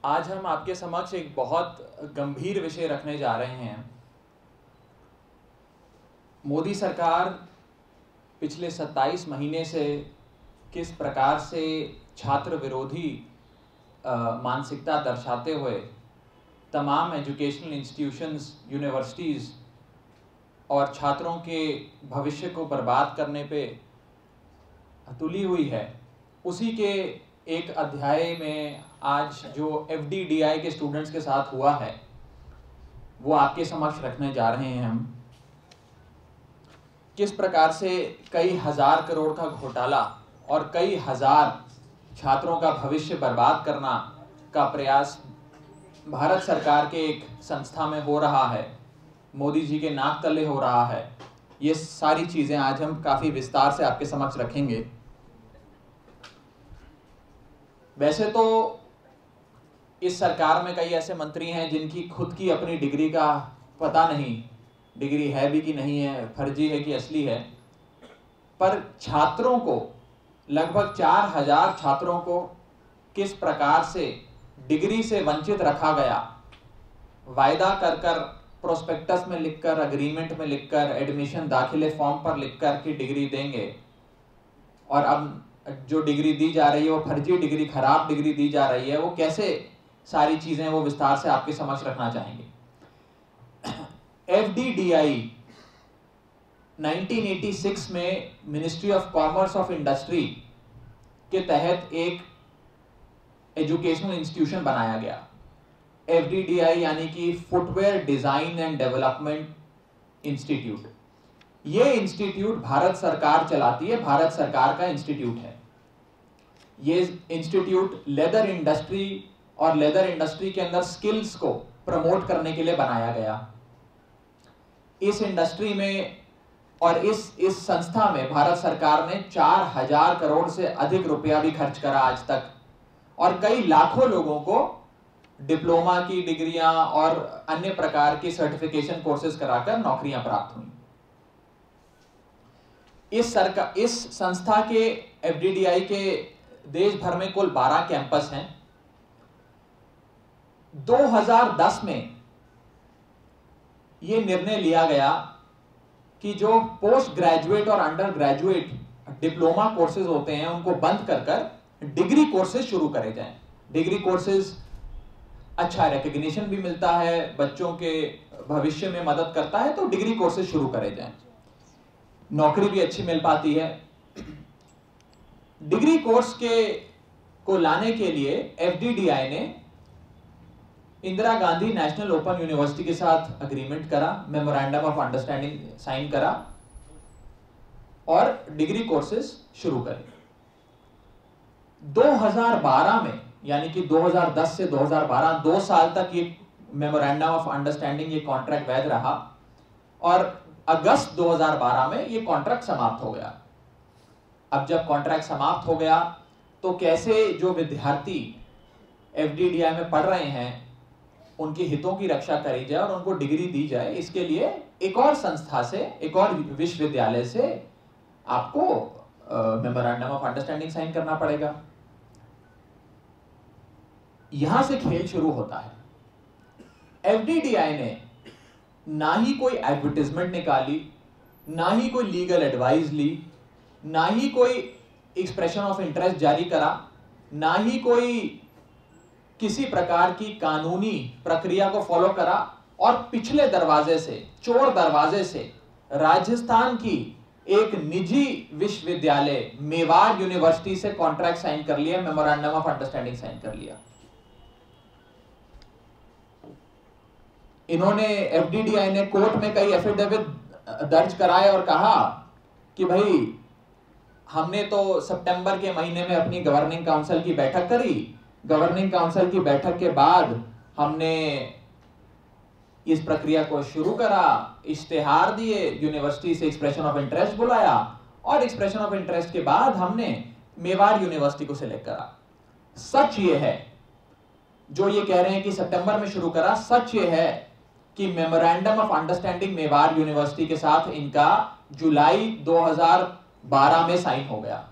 आज हम आपके समक्ष एक बहुत गंभीर विषय रखने जा रहे हैं। मोदी सरकार पिछले 27 महीने से किस प्रकार से छात्र विरोधी मानसिकता दर्शाते हुए तमाम एजुकेशनल इंस्टीट्यूशंस, यूनिवर्सिटीज़ और छात्रों के भविष्य को बर्बाद करने पे तुली हुई है, उसी के एक अध्याय में आज जो FDDI के स्टूडेंट्स के साथ हुआ है वो आपके समक्ष रखने जा रहे हैं हम। किस प्रकार से कई हजार करोड़ का घोटाला और कई हजार छात्रों का भविष्य बर्बाद करना का प्रयास भारत सरकार के एक संस्था में हो रहा है, मोदी जी के नाक तले हो रहा है। ये सारी चीजें आज हम काफी विस्तार से आपके समक्ष रखेंगे। वैसे तो इस सरकार में कई ऐसे मंत्री हैं जिनकी खुद की अपनी डिग्री का पता नहीं, डिग्री है भी कि नहीं है, फर्जी है कि असली है, पर छात्रों को, लगभग 4000 छात्रों को किस प्रकार से डिग्री से वंचित रखा गया, वायदा कर कर, प्रोस्पेक्टस में लिखकर, अग्रीमेंट में लिखकर, एडमिशन दाखिले फॉर्म पर लिखकर कि डिग्री देंगे, और अब जो डिग्री दी जा रही है वो फर्जी डिग्री, खराब डिग्री दी जा रही है। वो कैसे सारी चीजें वो विस्तार से आपके समक्ष रखना चाहेंगे। FDDI 1986 में ministry of commerce of industry के तहत एक एजुकेशनल इंस्टीट्यूशन बनाया गया। FDDI यानी कि footwear design and development institute. ये इंस्टीट्यूट भारत सरकार चलाती है, भारत सरकार का इंस्टीट्यूट है। ये इंस्टीट्यूट लेदर इंडस्ट्री और लेदर इंडस्ट्री के अंदर स्किल्स को प्रमोट करने के लिए बनाया गया। इस इंडस्ट्री में और इस संस्था में भारत सरकार ने 4000 करोड़ से अधिक रुपया भी खर्च करा आज तक, और कई लाखों लोगों को डिप्लोमा की डिग्रियां और अन्य प्रकार की सर्टिफिकेशन कोर्सेज कराकर नौकरियां प्राप्त हुई। इस संस्था के FDDI के देश भर में कुल 12 कैंपस हैं। 2010 में यह निर्णय लिया गया कि जो पोस्ट ग्रेजुएट और अंडर ग्रेजुएट डिप्लोमा कोर्सेज होते हैं उनको बंद कर कर डिग्री कोर्सेज शुरू करे जाएं। डिग्री कोर्सेज अच्छा रिकग्निशन भी मिलता है, बच्चों के भविष्य में मदद करता है, तो डिग्री कोर्सेज शुरू करे जाएं, नौकरी भी अच्छी मिल पाती है। डिग्री कोर्स को लाने के लिए FDDI ने Indira Gandhi national open university के साथ अग्रीमेंट करा, मेमोरेंडम ऑफ अंडरस्टैंडिंग साइन करा और डिग्री कोर्सेज शुरू करे। 2012 में, यानी कि 2010 से 2012, 2 साल तक ये मेमोरेंडम ऑफ अंडरस्टैंडिंग, ये कॉन्ट्रैक्ट वैध रहा, और अगस्त 2012 में ये कॉन्ट्रैक्ट समाप्त हो गया। अब जब कॉन्ट्रैक्ट समाप्त हो गया तो कैसे जो विद्यार्थी FDDI में पढ़ रहे हैं उनके हितों की रक्षा करी जाए और उनको डिग्री दी जाए, इसके लिए एक और संस्था से, एक और विश्वविद्यालय से आपको मेमोरेंडम ऑफ अंडरस्टैंडिंग साइन करना पड़ेगा। यहां से खेल शुरू होता है। FDDI ने ना ही कोई एडवर्टाइजमेंट निकाली, ना ही कोई लीगल एडवाइस ली, ना ही कोई एक्सप्रेशन ऑफ इंटरेस्ट जारी करा, ना ही कोई किसी प्रकार की कानूनी प्रक्रिया को फॉलो करा, और पिछले दरवाजे से, चोर दरवाजे से, राजस्थान की एक निजी विश्वविद्यालय मेवाड़ यूनिवर्सिटी से कॉन्ट्रैक्ट साइन कर लिया, मेमोरेंडम ऑफ अंडरस्टैंडिंग साइन कर लिया। इन्होंने, FDDI ने कोर्ट में कई एफिडेविट दर्ज कराए और कहा कि भाई हमने तो सितंबर के महीने में अपनी गवर्निंग काउंसिल की बैठक करी, गवर्निंग काउंसिल की बैठक के बाद हमने इस प्रक्रिया को शुरू करा, इश्तेहार दिए, यूनिवर्सिटी से एक्सप्रेशन ऑफ इंटरेस्ट बुलाया, और एक्सप्रेशन ऑफ इंटरेस्ट के बाद हमने मेवाड़ यूनिवर्सिटी को सिलेक्ट करा। सच ये है, जो ये कह रहे हैं कि सितंबर में शुरू करा, सच ये है कि memorandum of understanding Mewar university के साथ इनका जुलाई 2012 में साइन हो गया।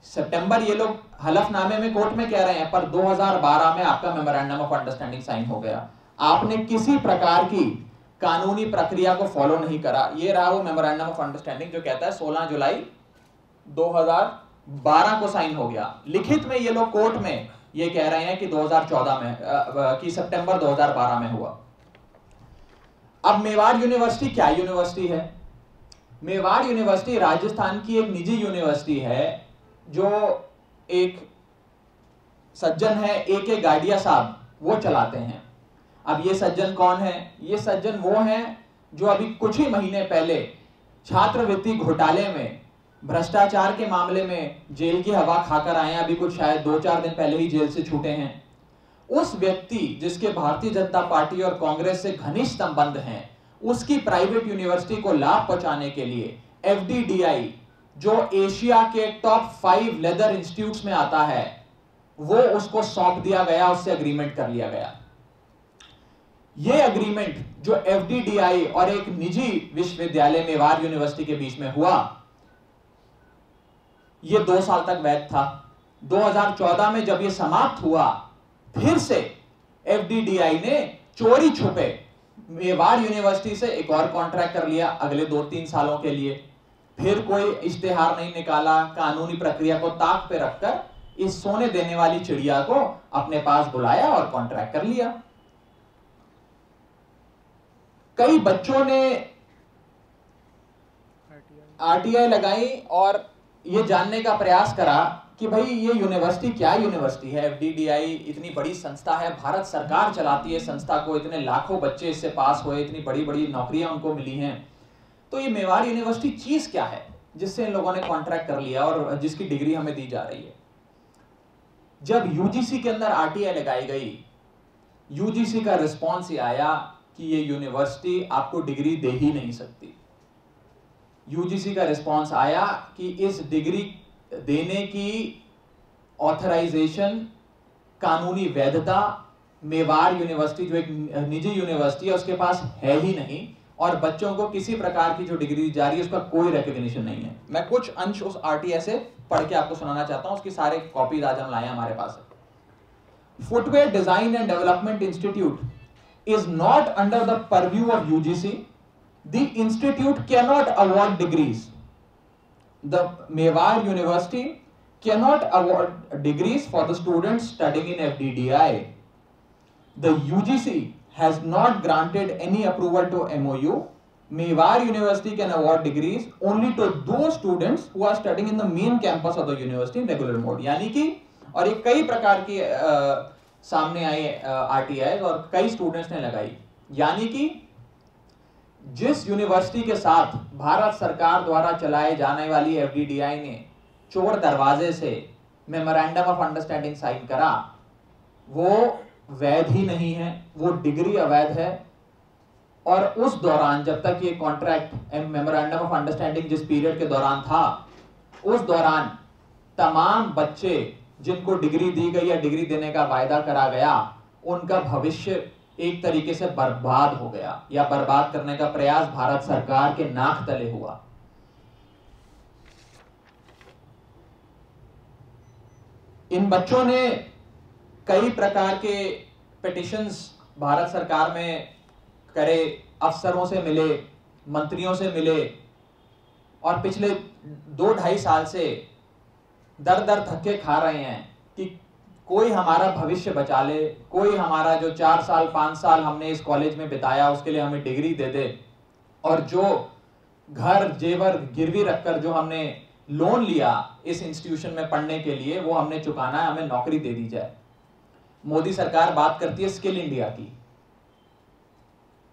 सितंबर ये लोग हलफनामे में कोर्ट में कह रहे हैं, पर 2012 में आपका मेमोरेंडम ऑफ अंडरस्टैंडिंग साइन हो गया। आपने किसी प्रकार की कानूनी प्रक्रिया को फॉलो नहीं करा। ये रहा वो मेमोरेंडम ऑफ अंडरस्टैंडिंग जो कहता है 16 जुलाई 2012 को साइन हो गया। लिखित में ये लोग कोर्ट में ये कह रहे हैं कि 2014 में कि सितंबर 2012 में हुआ। अब मेवाड़ यूनिवर्सिटी क्या यूनिवर्सिटी है? मेवाड़ यूनिवर्सिटी राजस्थान की एक निजी यूनिवर्सिटी है जो एक सज्जन है AK गाडिया साहब, वो चलाते हैं। अब ये सज्जन कौन है? ये सज्जन वो हैं जो अभी कुछ ही महीने पहले छात्रवृत्ति घोटाले में, भ्रष्टाचार के मामले में जेल की हवा खाकर आए हैं। अभी कुछ शायद 2-4 दिन पहले ही जेल से छूटे हैं। उस व्यक्ति जिसके भारतीय जनता पार्टी और कांग्रेस से घनिष्ठ संबंध हैं, उसकी प्राइवेट यूनिवर्सिटी को लाभ पहुंचाने के लिए FDDI, जो एशिया के टॉप 5 लेदर इंस्टीट्यूट्स में आता है, वो उसको सौंप दिया गया, उससे एग्रीमेंट कर लिया गया। ये एग्रीमेंट जो FDDI और एक निजी विश्वविद्यालय मेवाड़ यूनिवर्सिटी के बीच में हुआ, ये 2 साल तक वैध था। 2014 में जब ये समाप्त हुआ, फिर से FDDI ने चोरी छुपे मेवाड़ यूनिवर्सिटी से एक और कॉन्ट्रैक्ट कर लिया अगले 2-3 सालों के लिए। फिर कोई इश्तेहार नहीं निकाला, कानूनी प्रक्रिया को ताक पे रखकर इस सोने देने वाली चिड़िया को अपने पास बुलाया और कॉन्ट्रैक्ट कर लिया। कई बच्चों ने RTI लगाई और ये जानने का प्रयास करा कि भाई ये यूनिवर्सिटी क्या यूनिवर्सिटी है। FDDI इतनी बड़ी संस्था है, भारत सरकार चलाती है संस्था को, इतने लाखों बच्चे इससे पास हुए, इतनी बड़ी बड़ी नौकरियां उनको मिली हैं, तो ये मेवाड़ यूनिवर्सिटी चीज क्या है जिससे इन लोगों ने कॉन्ट्रैक्ट कर लिया और जिसकी डिग्री हमें दी जा रही है। जब UGC के अंदर RTI लगाई गई, UGC का रिस्पॉन्स ये आया कि ये यूनिवर्सिटी आपको डिग्री दे ही नहीं सकती। UGC का रिस्पॉन्स आया कि इस डिग्री देने की ऑथराइजेशन, कानूनी वैधता मेवाड़ यूनिवर्सिटी जो एक निजी यूनिवर्सिटी है उसके पास है ही नहीं, और बच्चों को किसी प्रकार की जो डिग्री दी जा रही है उसका कोई रिकॉग्निशन नहीं है। मैं कुछ अंश उस RTI से पढ़ के आपको सुनाना चाहता हूं, उसकी सारे कॉपीज आज हम लाए हैं हमारे पास। Footwear design and development institute is not under the purview of UGC. The institute cannot award degrees. The Mewar University cannot award degrees for the students studying in FDDI. The UGC has not granted any approval to MOU. Mewar University can award degrees only to those students who are studying in the main campus of the university in regular mode. यानी कि, और ये कई प्रकार की सामने आई RTI और कई स्टूडेंट्स ने लगाई, यानी कि जिस यूनिवर्सिटी के साथ भारत सरकार द्वारा चलाए जाने वाली FDDI ने चोर दरवाजे से मेमोरेंडम ऑफ अंडरस्टैंडिंग साइन करा, वो वैध ही नहीं है, वो डिग्री अवैध है। और उस दौरान जब तक ये कॉन्ट्रैक्ट मेमोरेंडम ऑफ अंडरस्टैंडिंग जिस पीरियड के दौरान था, उस दौरान तमाम बच्चे जिनको डिग्री दी गई या डिग्री देने का वायदा करा गया, उनका भविष्य एक तरीके से बर्बाद हो गया, या बर्बाद करने का प्रयास भारत सरकार के नाक तले हुआ। इन बच्चों ने कई प्रकार के पिटिशंस भारत सरकार में करे, अफसरों से मिले, मंत्रियों से मिले, और पिछले 2-2.5 साल से दर दर धक्के खा रहे हैं कि कोई हमारा भविष्य बचा ले, कोई हमारा जो 4 साल 5 साल हमने इस कॉलेज में बिताया उसके लिए हमें डिग्री दे दे, और जो घर जेवर गिरवी रखकर जो हमने लोन लिया इस इंस्टीट्यूशन में पढ़ने के लिए वो हमने चुकाना है, हमें नौकरी दे दी जाए। मोदी सरकार बात करती है स्किल इंडिया की।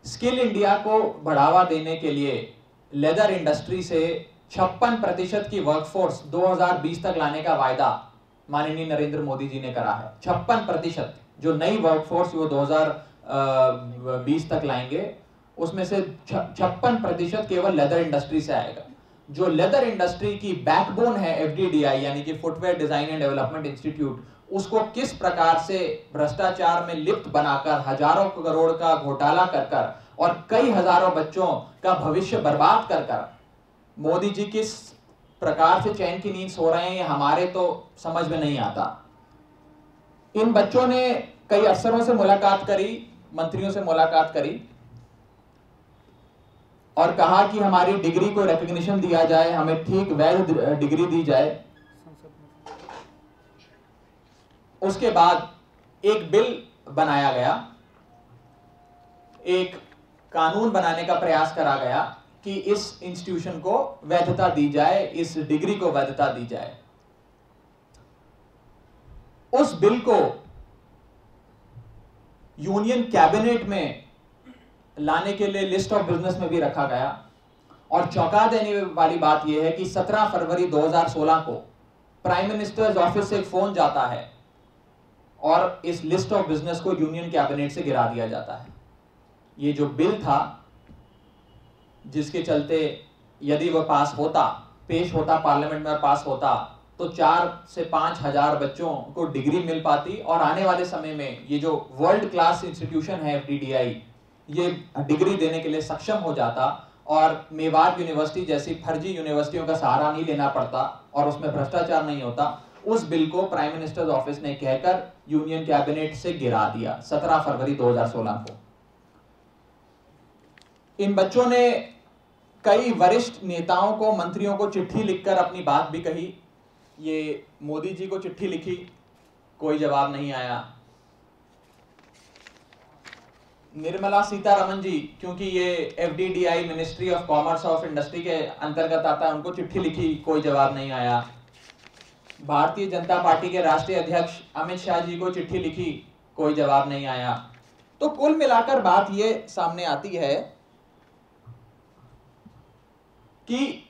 स्किल इंडिया को बढ़ावा देने के लिए लेदर इंडस्ट्री से 56% की वर्कफोर्स 2020 तक लाने का वायदा माननीय नरेंद्र मोदी जी ने करा है। 56% जो नई वर्कफोर्स वो 2020 तक लाएंगे, उसमें से 56% केवल लेदर इंडस्ट्री से आएगा। जो लेदर इंडस्ट्री की बैकबोन है FDDI यानी कि footwear design and development institute, उसको किस प्रकार से भ्रष्टाचार में लिप्त बनाकर हजारों करोड़ का घोटाला कर और कई हजारों बच्चों का भविष्य बर्बाद कर मोदी जी किस प्रकार से चैन की नींद सो रहे हैं ये हमारे तो समझ में नहीं आता। इन बच्चों ने कई अफसरों से मुलाकात करी, मंत्रियों से मुलाकात करी और कहा कि हमारी डिग्री को रिकॉग्निशन दिया जाए, हमें ठीक वैध डिग्री दी जाए। उसके बाद एक बिल बनाया गया, एक कानून बनाने का प्रयास करा गया कि इस इंस्टीट्यूशन को वैधता दी जाए, इस डिग्री को वैधता दी जाए। उस बिल को यूनियन कैबिनेट में लाने के लिए लिस्ट ऑफ बिजनेस में भी रखा गया। और चौंका देने वाली बात यह है कि 17 फरवरी 2016 को प्राइम मिनिस्टर्स ऑफिस से एक फोन जाता है और इस लिस्ट ऑफ बिजनेस को यूनियन कैबिनेट से गिरा दिया जाता है। ये जो बिल था जिसके चलते यदि वह पास होता, पेश होता पार्लियामेंट में और पास होता तो 4 से 5 हजार बच्चों को डिग्री मिल पाती और आने वाले समय में ये जो वर्ल्ड क्लास इंस्टीट्यूशन है FDDI, ये डिग्री देने के लिए सक्षम हो जाता और मेवाड़ यूनिवर्सिटी जैसी फर्जी यूनिवर्सिटियों का सहारा नहीं लेना पड़ता और उसमें भ्रष्टाचार नहीं होता। उस बिल को प्राइम मिनिस्टर्स ऑफिस ने कहकर यूनियन कैबिनेट से गिरा दिया 17 फरवरी 2016 को। इन बच्चों ने कई वरिष्ठ नेताओं को, मंत्रियों को चिट्ठी लिखकर अपनी बात भी कही। ये मोदी जी को चिट्ठी लिखी, कोई जवाब नहीं आया। निर्मला सीतारमण जी, क्योंकि ये FDDI ministry of commerce of industry के अंतर्गत आता है, उनको चिट्ठी लिखी, कोई जवाब नहीं आया। भारतीय जनता पार्टी के राष्ट्रीय अध्यक्ष अमित शाह जी को चिट्ठी लिखी, कोई जवाब नहीं आया। तो कुल मिलाकर बात ये सामने आती है कि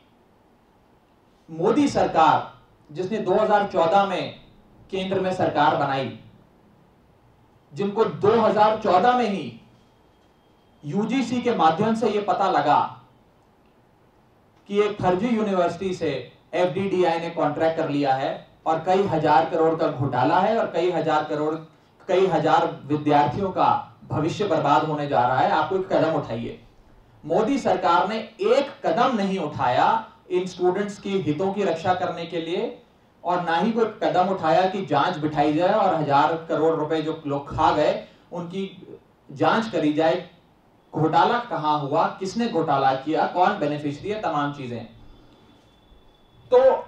मोदी सरकार जिसने 2014 में केंद्र में सरकार बनाई, जिनको 2014 में ही UGC के माध्यम से यह पता लगा कि एक फर्जी यूनिवर्सिटी से FDDI ने कॉन्ट्रैक्ट कर लिया है और कई हजार करोड़ का घोटाला है और कई हजार विद्यार्थियों का भविष्य बर्बाद होने जा रहा है, आपको एक कदम उठाइए। मोदी सरकार ने एक कदम नहीं उठाया इन स्टूडेंट्स की हितों की रक्षा करने के लिए और ना ही कोई कदम उठाया कि जांच बिठाई जाए और 1000 करोड़ रुपए जो लोग खा गए उनकी जांच करी जाए, घोटाला कहां हुआ, किसने घोटाला किया, कौन बेनिफिशियरी है, तमाम चीजें। तो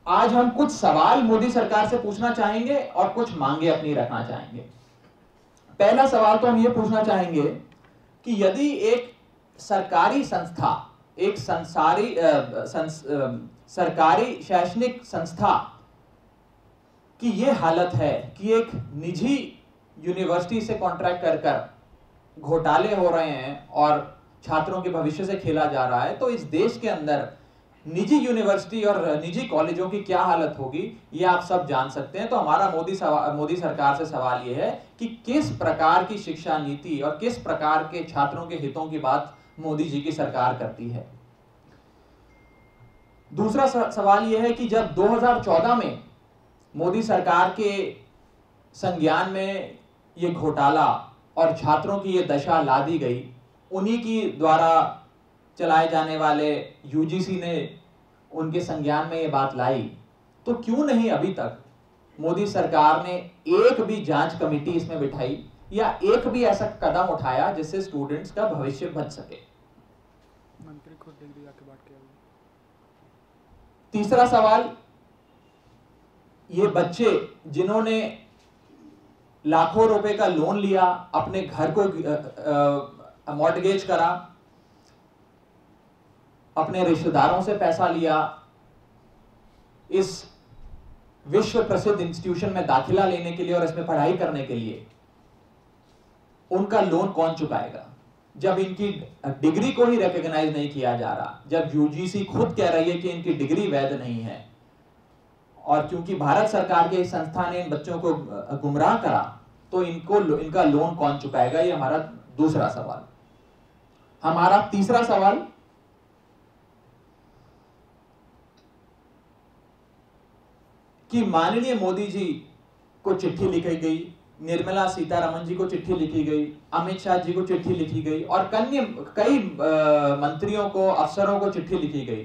आज हम कुछ सवाल मोदी सरकार से पूछना चाहेंगे और कुछ मांगे अपनी रखना चाहेंगे। पहला सवाल तो हम ये पूछना चाहेंगे कि यदि एक सरकारी संस्था, एक सरकारी शैक्षणिक संस्था की ये हालत है कि एक निजी यूनिवर्सिटी से कॉन्ट्रैक्ट कर घोटाले हो रहे हैं और छात्रों के भविष्य से खेला जा रहा है, तो इस देश के अंदर निजी यूनिवर्सिटी और निजी कॉलेजों की क्या हालत होगी ये आप सब जान सकते हैं। तो हमारा मोदी सरकार से सवाल ये है कि किस प्रकार की शिक्षा नीति और किस प्रकार के छात्रों के हितों की बात मोदी जी की सरकार करती है। दूसरा सवाल यह है कि जब 2014 में मोदी सरकार के संज्ञान में ये घोटाला और छात्रों की ये दशा ला दी गई, उन्हीं की द्वारा चलाए जाने वाले UGC ने उनके संज्ञान में ये बात लाई, तो क्यों नहीं अभी तक मोदी सरकार ने एक भी जांच कमेटी इसमें बिठाई या एक भी ऐसा कदम उठाया जिससे स्टूडेंट्स का भविष्य बच सके। मंत्री खुद डिग्री आके बात किया। तीसरा सवाल, ये बच्चे जिन्होंने लाखों रुपए का लोन लिया, अपने घर को मॉर्टगेज करा, अपने रिश्तेदारों से पैसा लिया, इस विश्व प्रसिद्ध इंस्टीट्यूशन में दाखिला लेने के लिए और इसमें पढ़ाई करने के लिए, उनका लोन कौन चुकाएगा? जब इनकी डिग्री को ही रिकॉग्नाइज नहीं किया जा रहा, जब UGC खुद कह रही है कि इनकी डिग्री वैध नहीं है, और क्योंकि भारत सरकार के इस संस्था ने इन बच्चों को गुमराह करा, तो इनका लोन कौन चुकाएगा? ये हमारा दूसरा सवाल। हमारा तीसरा सवाल, कि माननीय मोदी जी को चिट्ठी लिखी गई, निर्मला सीतारमण जी को चिट्ठी लिखी गई, अमित शाह जी को चिट्ठी लिखी गई और कई मंत्रियों को, अफसरों को चिट्ठी लिखी गई।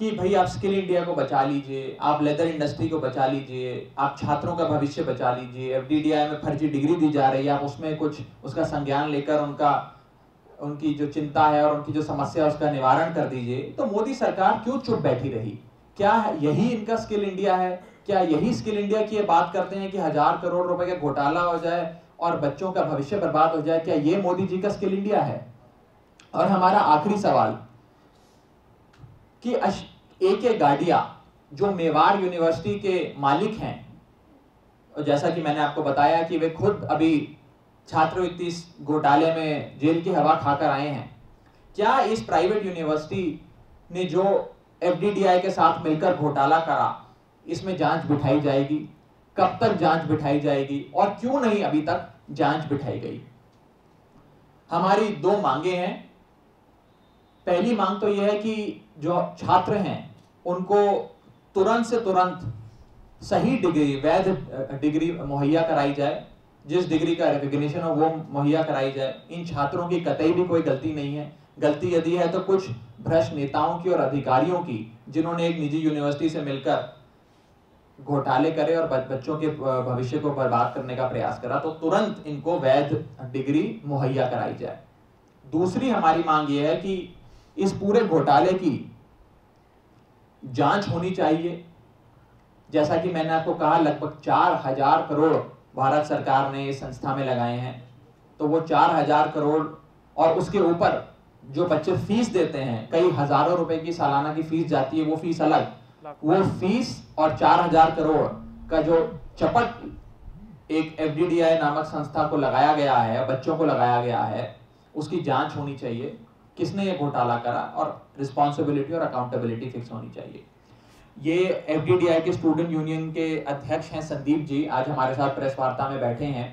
कि भाई आप स्किल इंडिया को बचा लीजिए, आप लेदर इंडस्ट्री को बचा लीजिए, आप छात्रों का भविष्य बचा लीजिए, FDDI में फर्जी डिग्री दी जा रही है, आप उसमें कुछ उसका संज्ञान लेकर उनकी जो चिंता है और उनकी जो समस्या है उसका निवारण कर दीजिए। तो मोदी सरकार क्यों चुप बैठी रही? क्या यही इनका स्किल इंडिया है? क्या यही स्किल इंडिया की ये बात करते हैं कि 1000 करोड़ रुपए का घोटाला हो जाए और बच्चों का भविष्य बर्बाद हो जाए? क्या ये मोदी जी का स्किल इंडिया है? और हमारा आखिरी सवाल कि AK गाडिया जो मेवाड़ यूनिवर्सिटी के मालिक हैं, और जैसा कि मैंने आपको बताया कि वे खुद अभी छात्रवृत्ति घोटाले में जेल की हवा खाकर आए हैं, क्या इस प्राइवेट यूनिवर्सिटी ने जो FDDI के साथ मिलकर घोटाला करा, इसमें जांच बिठाई जाएगी? कब तक जांच बिठाई जाएगी और क्यों नहीं अभी तक जांच बिठाई गई? हमारी 2 मांगे हैं। पहली मांग तो यह है कि जो छात्र हैं उनको तुरंत से तुरंत सही डिग्री, वैध डिग्री मुहैया कराई जाए, जिस डिग्री का रिकॉग्निशन हो वो मुहैया कराई जाए। इन छात्रों की कतई भी कोई गलती नहीं है। गलती यदि है तो कुछ भ्रष्ट नेताओं की और अधिकारियों की, जिन्होंने एक निजी यूनिवर्सिटी से मिलकर घोटाले करे और बच्चों के भविष्य को बर्बाद करने का प्रयास करा। तो तुरंत इनको वैध डिग्री मुहैया कराई जाए। दूसरी हमारी मांग यह है कि इस पूरे घोटाले की जांच होनी चाहिए। जैसा कि मैंने आपको कहा, लगभग 4000 करोड़ भारत सरकार ने इस संस्था में लगाए हैं। तो वो 4000 करोड़ और उसके ऊपर जो बच्चे फीस देते हैं, कई हजारों रुपए की सालाना की फीस जाती है, वो फीस अलग, वो फीस और 4000 करोड़ का जो चपट एक FDDI नामक संस्था को लगाया गया है, बच्चों को लगाया गया है, उसकी जांच होनी चाहिए। किसने ये घोटाला करा और रिस्पॉन्सिबिलिटी और अकाउंटेबिलिटी फिक्स होनी चाहिए। ये FDDI के स्टूडेंट यूनियन के अध्यक्ष हैं संदीप जी, आज हमारे साथ प्रेस वार्ता में बैठे हैं।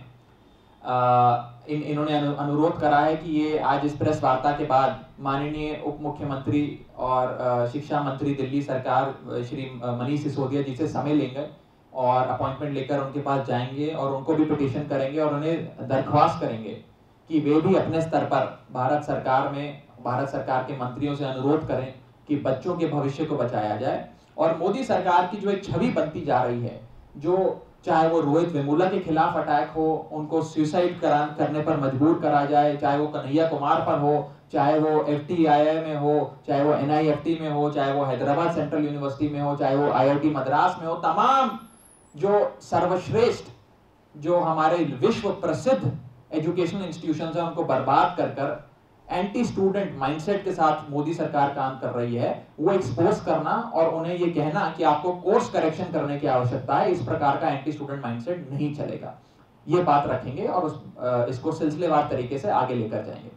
इन्होंने अनुरोध करा है कि ये आज इस प्रेस वार्ता के बाद माननीय उप मुख्यमंत्री और शिक्षा मंत्री दिल्ली सरकार श्री मनीष सिसोदिया जी से समय लेंगे और अपॉइंटमेंट लेकर उनके पास जाएंगे और उनको भी पिटीशन करेंगे और उन्हें दरख्वास्त करेंगे कि वे भी अपने स्तर पर भारत सरकार के मंत्रियों से अनुरोध करें कि बच्चों के भविष्य को बचाया जाए। और मोदी सरकार की जो एक छवि बनती जा रही है, जो चाहे वो रोहित वेमुला के खिलाफ अटैक हो, उनको सुसाइड करने पर मजबूर करा जाए, चाहे वो कन्हैया कुमार पर हो, चाहे वो FTII में हो, चाहे वो NIFT में हो, चाहे वो हैदराबाद सेंट्रल यूनिवर्सिटी में हो, चाहे वो IIT मद्रास में हो, तमाम जो सर्वश्रेष्ठ, जो हमारे विश्व प्रसिद्ध एजुकेशनल इंस्टीट्यूशंस हैं, उनको बर्बाद कर एंटी स्टूडेंट माइंडसेट के साथ मोदी सरकार काम कर रही है, वो एक्सपोज करना और उन्हें ये कहना कि आपको कोर्स करेक्शन करने की आवश्यकता है, इस प्रकार का एंटी स्टूडेंट माइंडसेट नहीं चलेगा। ये बात रखेंगे और इसको सिलसिलेवार तरीके से आगे लेकर जाएंगे।